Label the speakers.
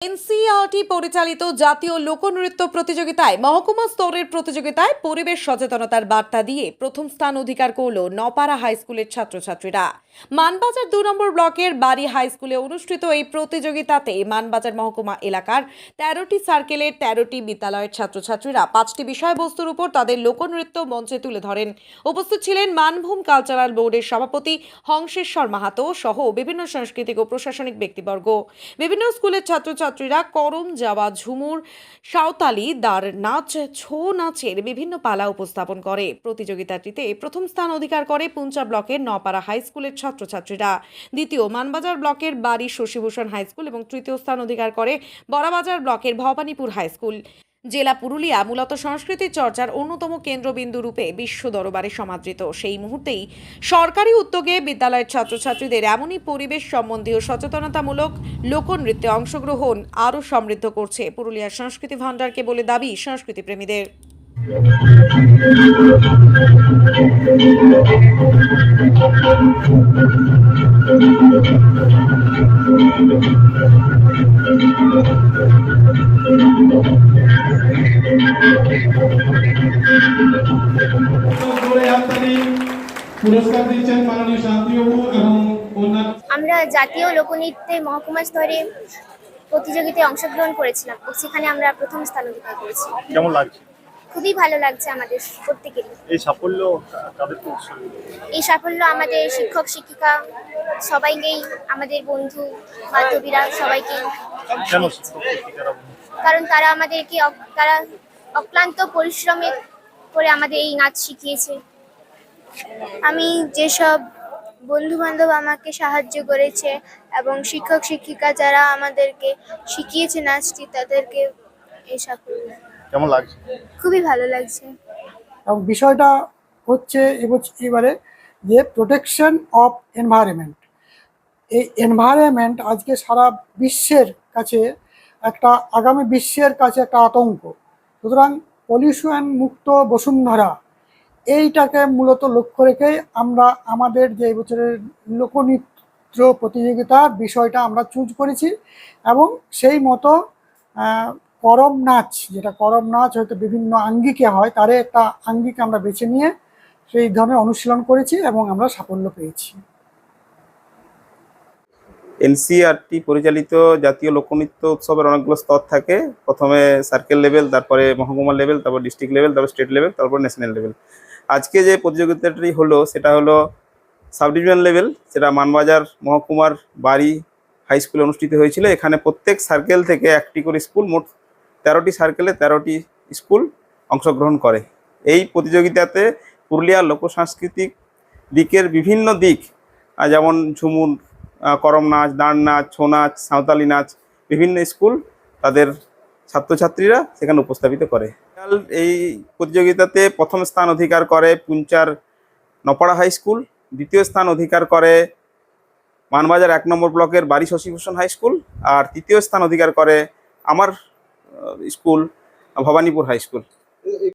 Speaker 1: NCERT পরিচালিত জাতীয় লোকনৃত্য প্রতিযোগিতায় মহকুমা স্তরের প্রতিযোগিতায় পরিবেশ সচেতনতার বার্তা দিয়ে প্রথম স্থান অধিকার করল নপাড়া হাই স্কুলের ছাত্রছাত্রীরা। মানবাজার ২ নম্বর ব্লকের বাড়ি হাই স্কুলে অনুষ্ঠিত এই প্রতিযোগিতাতে মানবাজার মহকুমা এলাকার ১৩টি সার্কেলের ১৩টি বিদ্যালয়ের ছাত্রছাত্রীরা ৫টি বিষয়বস্তুর উপর তাদের লোকনৃত্য মঞ্চে তুলে ধরেন। উপস্থিত ছিলেন মানভূম কালচারাল বোর্ডের সভাপতি হংসেশ্বর মাহাতো সহ বিভিন্ন সাংস্কৃতিক ও প্রশাসনিক ব্যক্তিবর্গ। বিভিন্ন স্কুলের ছাত্রছাত্রীরা করম যাওয়া, ঝুমুর, সাঁওতালি, দাঁড় নাচ, ছৌ নাচের বিভিন্ন পালা উপস্থাপন করে। প্রতিযোগিতাটিতে প্রথম স্থান অধিকার করে পুঞ্চা ব্লকের নপাড়া হাই স্কুলের ছাত্রছাত্রীরা, দ্বিতীয় মানবাজার ব্লকের বাড়ি শশীভূষণ হাই স্কুল এবং তৃতীয় স্থান অধিকার করে বড়াবাজার ব্লকের ভবানীপুর হাই স্কুল। জেলা পুরুলিয়া মূলত সংস্কৃতি চর্চার অন্যতম কেন্দ্রবিন্দু রূপে বিশ্ব দরবারে সমাদৃত। সেই মুহূর্তেই সরকারি উদ্যোগে বিদ্যালয়ের ছাত্রছাত্রীদের এমনই পরিবেশ সম্বন্ধীয় সচেতনতামূলক লোকনৃত্যে অংশগ্রহণ আরও সমৃদ্ধ করছে পুরুলিয়ার সংস্কৃতি ভাণ্ডারকে বলে দাবি সংস্কৃতি প্রেমীদের।
Speaker 2: পুরস্কার দিচ্ছেন মাননীয় শান্তিবাবু এবং
Speaker 3: আমরা জাতীয় লোকনৃত্যে মহকুমা স্তরে প্রতিযোগিতায় অংশগ্রহণ করেছিলাম ও সেখানে আমরা প্রথম স্থান অধিকার করেছি।
Speaker 4: কেমন লাগছে?
Speaker 3: খুবই ভালো লাগছে আমাদের প্রত্যেকেরই।
Speaker 4: এই সাফল্য কাদের উৎসব?
Speaker 3: এই সাফল্য আমাদের শিক্ষক শিক্ষিকা সবাইকেই, আমাদের বন্ধু বান্ধবীরা সবাইকে,
Speaker 4: কেন শিক্ষক শিক্ষিকারা?
Speaker 3: কারণ তারা আমাদেরকে তারা অক্লান্ত পরিশ্রমে করে আমাদের এই নাচ শিখিয়েছে।
Speaker 5: আমি যেসব বন্ধু বান্ধব আমাকে সাহায্য করেছে এবং শিক্ষক শিক্ষিকা যারা আমাদেরকে শিখিয়েছে নাচটি, তাদেরকে এই সাফল্য।
Speaker 4: কেমন লাগছে?
Speaker 5: খুবই ভালো লাগছে।
Speaker 6: এবং বিষয়টা হচ্ছে এবারে যে প্রোটেকশন অফ এনভায়রনমেন্ট। এই এনভায়রনমেন্ট আজকে সারা বিশ্বের কাছে আগামী বিশ্বের কাছে একটা আতঙ্ক। সুতরাং পলিউশন মুক্ত বসুন্ধরা এইটাকে মূলত লক্ষ্য রেখে আমরা আমাদের যে বছরের লোকনৃত্য প্রতিযোগিতার বিষয়টা আমরা চুজ করেছি এবং সেই মতো করম নাচ, যেটা করম নাচ হয়তো বিভিন্ন আঙ্গিকে হয়, তারে একটা আঙ্গিক আমরা বেছে নিয়ে সেই ধরনের অনুশীলন করেছি এবং আমরা সাফল্য পেয়েছি।
Speaker 7: এনসিইআরটি পরিচালিত জাতীয় লোকনৃত্য উৎসবের অনেকগুলো স্তর থাকে। প্রথমে সার্কেল লেভেল, তারপরে মহকুমা লেভেল, তারপর ডিস্ট্রিক্ট লেভেল, তারপর স্টেট লেভেল, তারপর ন্যাশনাল লেভেল। আজকে যে প্রতিযোগিতাটি হলো সেটা হলো সাব ডিভিশন লেভেল, সেটা মানবাজার মহকুমার বাড়ি হাই স্কুলে অনুষ্ঠিত হয়েছিল। এখানে প্রত্যেক সার্কেল থেকে একটি করে স্কুল, মোট 13টি সার্কেলে 13টি স্কুল অংশগ্রহণ করে। এই প্রতিযোগিতাতে পুরুলিয়ার লোকসাংস্কৃতিক দিকের বিভিন্ন দিক, যেমন ঝুমুর, করম নাচ, দাঁড় নাচ, ছৌ নাচ, সাঁওতালি নাচ, বিভিন্ন স্কুল তাদের ছাত্রছাত্রীরা সেখানে উপস্থাপিত করে। এই প্রতিযোগিতাতে প্রথম স্থান অধিকার করে পুঞ্চার নপাড়া হাই স্কুল, দ্বিতীয় স্থান অধিকার করে মানবাজার ১ নম্বর ব্লকের বাড়ি শশীভূষণ হাই স্কুল, আর তৃতীয় স্থান অধিকার করে আমার স্কুল ভবানীপুর হাই স্কুল।